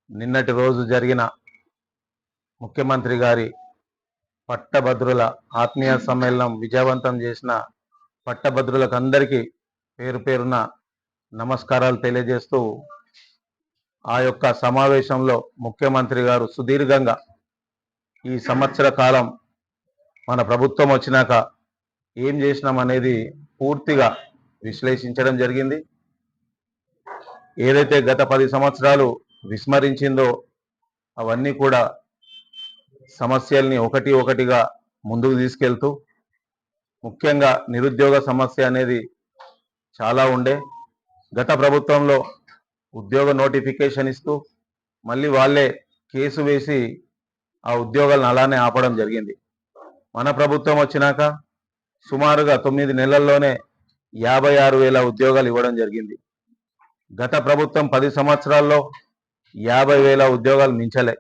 నిన్నటి రోజు జరిగిన ముఖ్యమంత్రి గారి పట్టభద్రుల ఆత్మీయ సమ్మేళనం విజయవంతం చేసిన పట్టభద్రులకు అందరికీ పేరు పేరున నమస్కారాలు తెలియజేస్తూ ఆ యొక్క సమావేశంలో ముఖ్యమంత్రి గారు సుదీర్ఘంగా ఈ సంవత్సర కాలం మన ప్రభుత్వం వచ్చినాక ఏం చేసినాం అనేది పూర్తిగా విశ్లేషించడం జరిగింది. ఏదైతే గత 10 సంవత్సరాలు విస్మరించిందో అవన్నీ కూడా సమస్యల్ని ఒకటి ఒకటిగా ముందుకు తీసుకెళ్తూ, ముఖ్యంగా నిరుద్యోగ సమస్య అనేది చాలా ఉండే. గత ప్రభుత్వంలో ఉద్యోగ నోటిఫికేషన్ ఇస్తూ మళ్ళీ వాళ్ళే కేసు వేసి ఆ ఉద్యోగాలను అలానే ఆపడం జరిగింది. మన ప్రభుత్వం వచ్చినాక సుమారుగా 9 నెలల్లోనే 56,000 ఉద్యోగాలు ఇవ్వడం జరిగింది. గత ప్రభుత్వం 10 సంవత్సరాల్లో 50,000 ఉద్యోగాలు మించలే.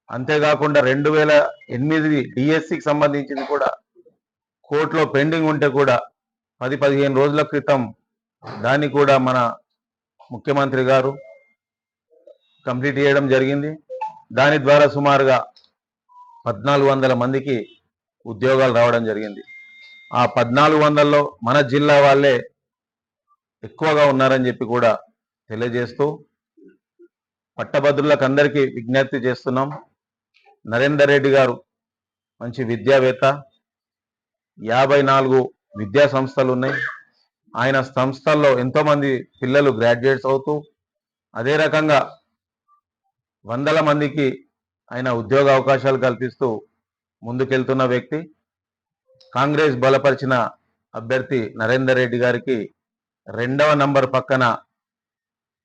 అంతేకాకుండా 2008 డిఎస్సికి సంబంధించింది కూడా కోర్టులో పెండింగ్ ఉంటే కూడా 10-15 రోజుల క్రితం దాన్ని కూడా మన ముఖ్యమంత్రి గారు కంప్లీట్ చేయడం జరిగింది. దాని ద్వారా సుమారుగా 1,400 మందికి ఉద్యోగాలు రావడం జరిగింది. ఆ 1,400లో మన జిల్లా వాళ్ళే ఎక్కువగా ఉన్నారని చెప్పి కూడా తెలియజేస్తూ పట్టభద్రులకు అందరికీ విజ్ఞప్తి చేస్తున్నాం. నరేందర్ రెడ్డి గారు మంచి విద్యావేత్త, 54 విద్యా సంస్థలు ఉన్నాయి. ఆయన సంస్థల్లో ఎంతోమంది పిల్లలు గ్రాడ్యుయేట్స్ అవుతూ అదే రకంగా వందల మందికి ఆయన ఉద్యోగ అవకాశాలు కల్పిస్తూ ముందుకెళ్తున్న వ్యక్తి. కాంగ్రెస్ బలపరిచిన అభ్యర్థి నరేందర్ రెడ్డి గారికి 2వ నంబర్ పక్కన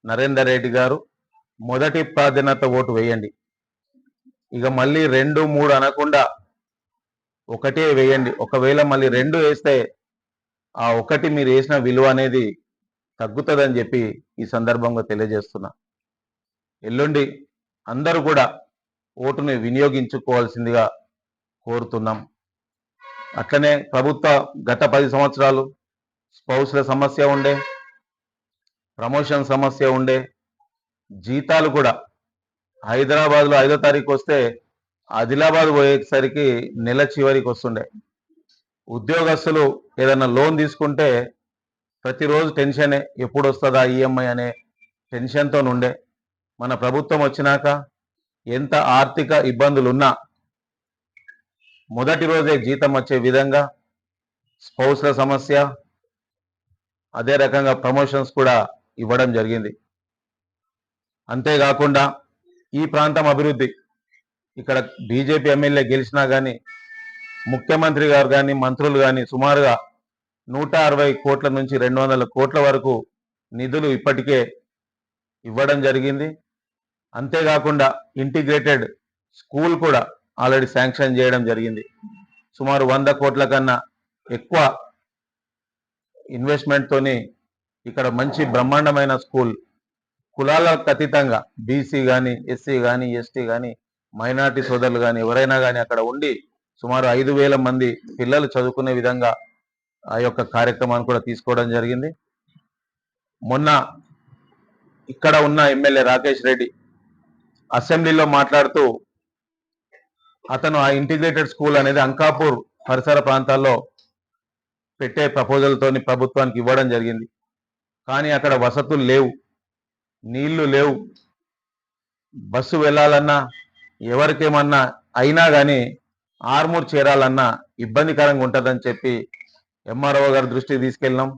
నరేందర్ రెడ్డి గారు మొదటి ప్రాధాన్యత ఓటు వేయండి. ఇక మళ్ళీ 2, 3 అనకుండా ఒకటే వేయండి. ఒకవేళ మళ్ళీ 2 వేస్తే ఆ ఒకటి మీరు వేసిన విలువ అనేది తగ్గుతుందని చెప్పి ఈ సందర్భంగా తెలియజేస్తున్నా. ఎల్లుండి అందరూ కూడా ఓటుని వినియోగించుకోవాల్సిందిగా కోరుతున్నాం. అట్లనే ప్రభుత్వ గత 10 సంవత్సరాలు స్పౌస్ల సమస్య ఉండే, ప్రమోషన్ సమస్య ఉండే, జీతాలు కూడా హైదరాబాద్లో 5వ తారీఖు వస్తే ఆదిలాబాద్ పోయేసరికి నెల చివరికి వస్తుండే. ఉద్యోగస్తులు ఏదైనా లోన్ తీసుకుంటే ప్రతిరోజు టెన్షనే, ఎప్పుడు వస్తుందా ఈఎంఐ అనే టెన్షన్తో ఉండే. మన ప్రభుత్వం వచ్చినాక ఎంత ఆర్థిక ఇబ్బందులు ఉన్నా మొదటి రోజే జీతం వచ్చే విధంగా స్పౌస్ల సమస్య, అదే రకంగా ప్రమోషన్స్ కూడా ఇవ్వడం జరిగింది. అంతేకాకుండా ఈ ప్రాంతం అభివృద్ధి, ఇక్కడ బీజేపీ ఎమ్మెల్యే గెలిచినా కానీ ముఖ్యమంత్రి గారు కానీ మంత్రులు కానీ సుమారుగా 160 కోట్ల నుంచి 200 కోట్ల వరకు నిధులు ఇప్పటికే ఇవ్వడం జరిగింది. అంతేకాకుండా ఇంటిగ్రేటెడ్ స్కూల్ కూడా ఆల్రెడీ శాంక్షన్ చేయడం జరిగింది. సుమారు 100 కోట్ల కన్నా ఎక్కువ ఇన్వెస్ట్మెంట్తోని ఇక్కడ మంచి బ్రహ్మాండమైన స్కూల్, కులాలకు అతీతంగా బీసీ కానీ, ఎస్సీ కానీ, ఎస్టీ కానీ, మైనార్టీ సోదరులు కానీ ఎవరైనా కానీ అక్కడ ఉండి సుమారు 5,000 మంది పిల్లలు చదువుకునే విధంగా ఆ యొక్క కార్యక్రమాన్ని కూడా తీసుకోవడం జరిగింది. మొన్న ఇక్కడ ఉన్న ఎమ్మెల్యే రాకేష్ రెడ్డి అసెంబ్లీలో మాట్లాడుతూ అతను ఆ ఇంటిగ్రేటెడ్ స్కూల్ అనేది అంకాపూర్ పరిసర ప్రాంతాల్లో పెట్టే ప్రపోజల్తోని ప్రభుత్వానికి ఇవ్వడం జరిగింది. కానీ అక్కడ వసతులు లేవు, నీళ్లు లేవు, బస్సు వెళ్ళాలన్నా ఎవరికేమన్నా అయినా కానీ ఆర్మూర్ చేరాలన్నా ఇబ్బందికరంగా ఉంటుందని చెప్పి ఎంఆర్ఓ గారి దృష్టికి తీసుకెళ్ళినాం.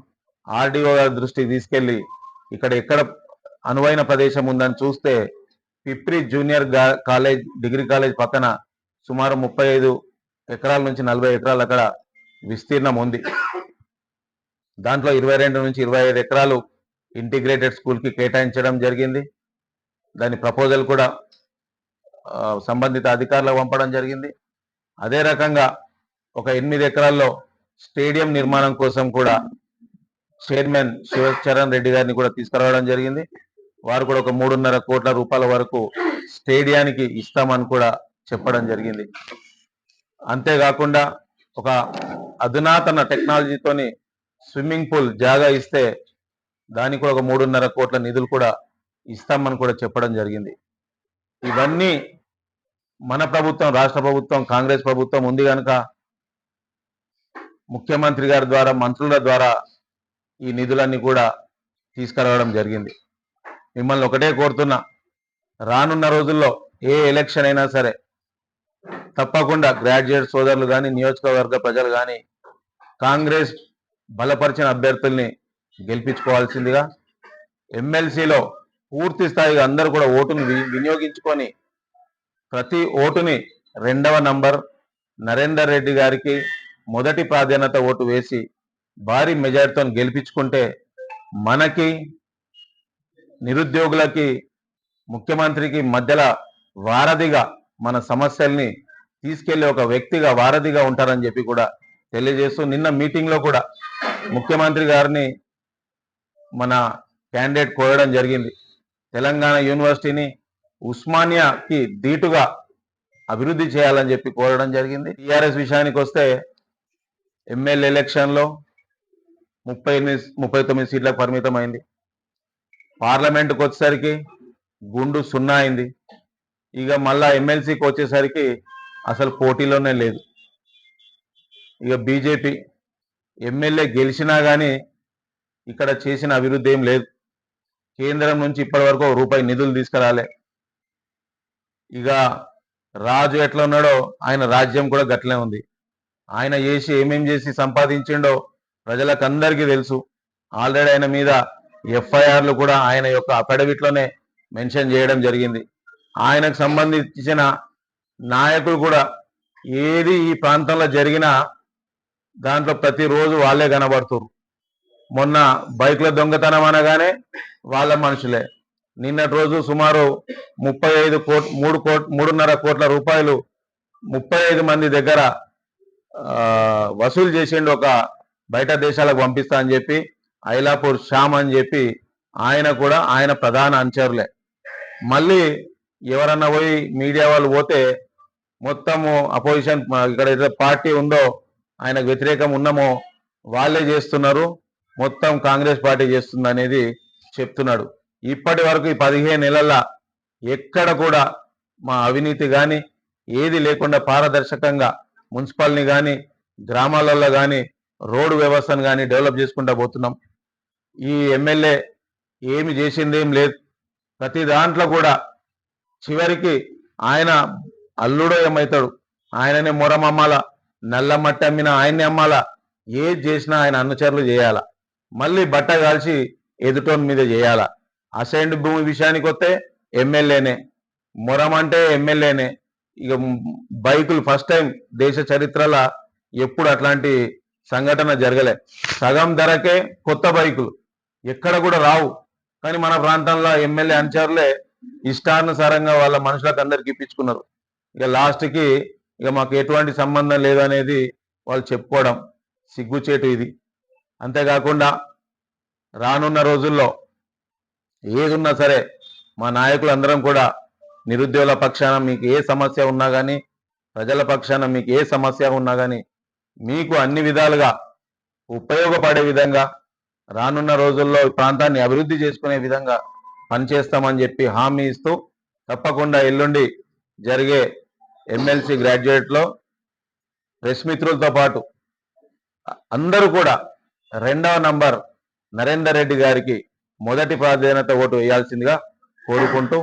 ఆర్డీఓ గారి దృష్టికి తీసుకెళ్ళి ఇక్కడ ఎక్కడ అనువైన ప్రదేశం ఉందని చూస్తే పిప్రి జూనియర్ కాలేజ్, డిగ్రీ కాలేజ్ పక్కన సుమారు 35 ఎకరాల నుంచి 40 ఎకరాలు అక్కడ విస్తీర్ణం ఉంది. దాంట్లో 22 నుంచి 25 ఎకరాలు ఇంటిగ్రేటెడ్ స్కూల్కి కేటాయించడం జరిగింది. దాని ప్రపోజల్ కూడా సంబంధిత అధికారులకు పంపడం జరిగింది. అదే రకంగా ఒక 8 ఎకరాల్లో స్టేడియం నిర్మాణం కోసం కూడా చైర్మన్ శివచరణ్ రెడ్డి గారిని కూడా తీసుకురావడం జరిగింది. వారు కూడా ఒక 3.5 కోట్ల రూపాయల వరకు స్టేడియానికి ఇస్తామని కూడా చెప్పడం జరిగింది. అంతేకాకుండా ఒక అధునాతన టెక్నాలజీతోని స్విమ్మింగ్ పూల్ జాగా ఇస్తే దానికి కూడా ఒక 3.5 కోట్ల నిధులు కూడా ఇస్తామని కూడా చెప్పడం జరిగింది. ఇవన్నీ మన ప్రభుత్వం, రాష్ట్ర ప్రభుత్వం, కాంగ్రెస్ ప్రభుత్వం ఉంది కనుక ముఖ్యమంత్రి గారి ద్వారా, మంత్రుల ద్వారా ఈ నిధులన్నీ కూడా తీసుకురావడం జరిగింది. మిమ్మల్ని ఒకటే కోరుతున్నా, రానున్న రోజుల్లో ఏ ఎలక్షన్ అయినా సరే తప్పకుండా గ్రాడ్యుయేట్ సోదరులు కానీ, నియోజకవర్గ ప్రజలు కానీ కాంగ్రెస్ బలపరిచిన అభ్యర్థుల్ని గెలిపించుకోవాల్సిందిగా, ఎమ్మెల్సీలో పూర్తి స్థాయిగా అందరూ కూడా ఓటును వినియోగించుకొని ప్రతి ఓటుని 2వ నంబర్ నరేందర్ రెడ్డి గారికి మొదటి ప్రాధాన్యత ఓటు వేసి భారీ మెజార్టీతో గెలిపించుకుంటే మనకి, నిరుద్యోగులకి, ముఖ్యమంత్రికి మధ్యలో వారధిగా మన సమస్యల్ని తీసుకెళ్లే ఒక వ్యక్తిగా వారధిగా ఉంటారని చెప్పి కూడా తెలియజేస్తూ, నిన్న మీటింగ్లో కూడా ముఖ్యమంత్రి గారిని మన క్యాండిడేట్ కోరడం జరిగింది. తెలంగాణ యూనివర్సిటీని ఉస్మానియాకి ధీటుగా అభివృద్ధి చేయాలని చెప్పి కోరడం జరిగింది. టీఆర్ఎస్ విషయానికి వస్తే ఎమ్మెల్యే ఎలక్షన్లో 39 సీట్లకు పరిమితమైంది. పార్లమెంటుకు వచ్చేసరికి గుండు 0 అయింది. ఇక మళ్ళా ఎమ్మెల్సీకి వచ్చేసరికి అసలు పోటీలోనే లేదు. ఇక బీజేపీ ఎమ్మెల్యే గెలిచినా కానీ ఇక్కడ చేసిన అభివృద్ధి ఏం లేదు. కేంద్రం నుంచి ఇప్పటి వరకు రూపాయి నిధులు తీసుకురాలే. ఇక రాజు ఎట్లా ఉన్నాడో ఆయన రాజ్యం కూడా గట్లనే ఉంది. ఆయన ఏమేం చేసి సంపాదించిండో ప్రజలకు అందరికీ తెలుసు. ఆల్రెడీ ఆయన మీద ఎఫ్ఐఆర్లు కూడా ఆయన యొక్క అఫిడవిట్లోనే మెన్షన్ చేయడం జరిగింది. ఆయనకు సంబంధించిన నాయకులు కూడా ఏది ఈ ప్రాంతంలో జరిగినా దాంట్లో ప్రతిరోజు వాళ్ళే కనబడుతున్నారు. మొన్న బైక్ల దొంగతనం అనగానే వాళ్ళ మనుషులే. నిన్నటి రోజు సుమారు 3.5 కోట్ల రూపాయలు 35 మంది దగ్గర వసూలు చేసిండు. ఒక బయట దేశాలకు పంపిస్తా అని చెప్పి ఐలాపూర్ శ్యామ్ అని చెప్పి ఆయన ప్రధాన అనుచరులే. మళ్ళీ ఎవరన్నా పోయి మీడియా వాళ్ళు పోతే మొత్తము అపోజిషన్ ఇక్కడ ఏదైతే పార్టీ ఉందో ఆయనకు వ్యతిరేకం ఉన్నామో వాళ్ళే చేస్తున్నారు, మొత్తం కాంగ్రెస్ పార్టీ చేస్తుంది అనేది చెప్తున్నాడు. ఇప్పటి వరకు ఈ 15 నెలల ఎక్కడ కూడా మా అవినీతి కానీ ఏది లేకుండా పారదర్శకంగా మున్సిపల్ని కానీ, గ్రామాలలో కానీ, రోడ్డు వ్యవస్థను కానీ డెవలప్ చేసుకుంటూ పోతున్నాం. ఈ ఎమ్మెల్యే ఏమి చేసిందేం లేదు. ప్రతి దాంట్లో కూడా చివరికి ఆయన అల్లుడో ఏమవుతాడు, ఆయననే మొరమమ్మాల, నల్ల మట్టి అమ్మిన ఆయన్ని అమ్మాల, ఏది చేసినా ఆయన అనుచరులు చేయాల, మళ్ళీ బట్ట కాల్చి ఎదుటోని మీద చేయాల. అసైన్డ్ భూమి విషయానికి వస్తే ఎమ్మెల్యేనే, మొరం అంటే ఎమ్మెల్యేనే. ఇక బైకులు ఫస్ట్ టైం దేశ చరిత్రలో ఎప్పుడు అట్లాంటి సంఘటన జరగలే. సగం ధరకే కొత్త బైకులు ఎక్కడ కూడా రావు. కానీ మన ప్రాంతంలో ఎమ్మెల్యే అనుచరులే ఇష్టానుసారంగా వాళ్ళ మనుషులకు అందరికి ఇప్పించుకున్నారు. ఇక లాస్ట్కి ఇక మాకు ఎటువంటి సంబంధం లేదనేది వాళ్ళు చెప్పుకోవడం సిగ్గుచేటు ఇది. అంతేకాకుండా రానున్న రోజుల్లో ఏదున్నా సరే మా నాయకులు అందరం కూడా నిరుద్యోగుల పక్షాన మీకు ఏ సమస్య ఉన్నా కానీ, ప్రజల పక్షాన మీకు ఏ సమస్య ఉన్నా కానీ మీకు అన్ని విధాలుగా ఉపయోగపడే విధంగా రానున్న రోజుల్లో ఈ ప్రాంతాన్ని అభివృద్ధి చేసుకునే విధంగా పనిచేస్తామని చెప్పి హామీ ఇస్తూ, తప్పకుండా ఎల్లుండి జరిగే ఎమ్మెల్సీ గ్రాడ్యుయేట్లో ప్రెస్ మిత్రులతో పాటు అందరూ కూడా 2వ నంబర్ నరేందర్ రెడ్డి గారికి మొదటి ప్రాధాన్యత ఓటు వేయాల్సిందిగా కోరుకుంటూ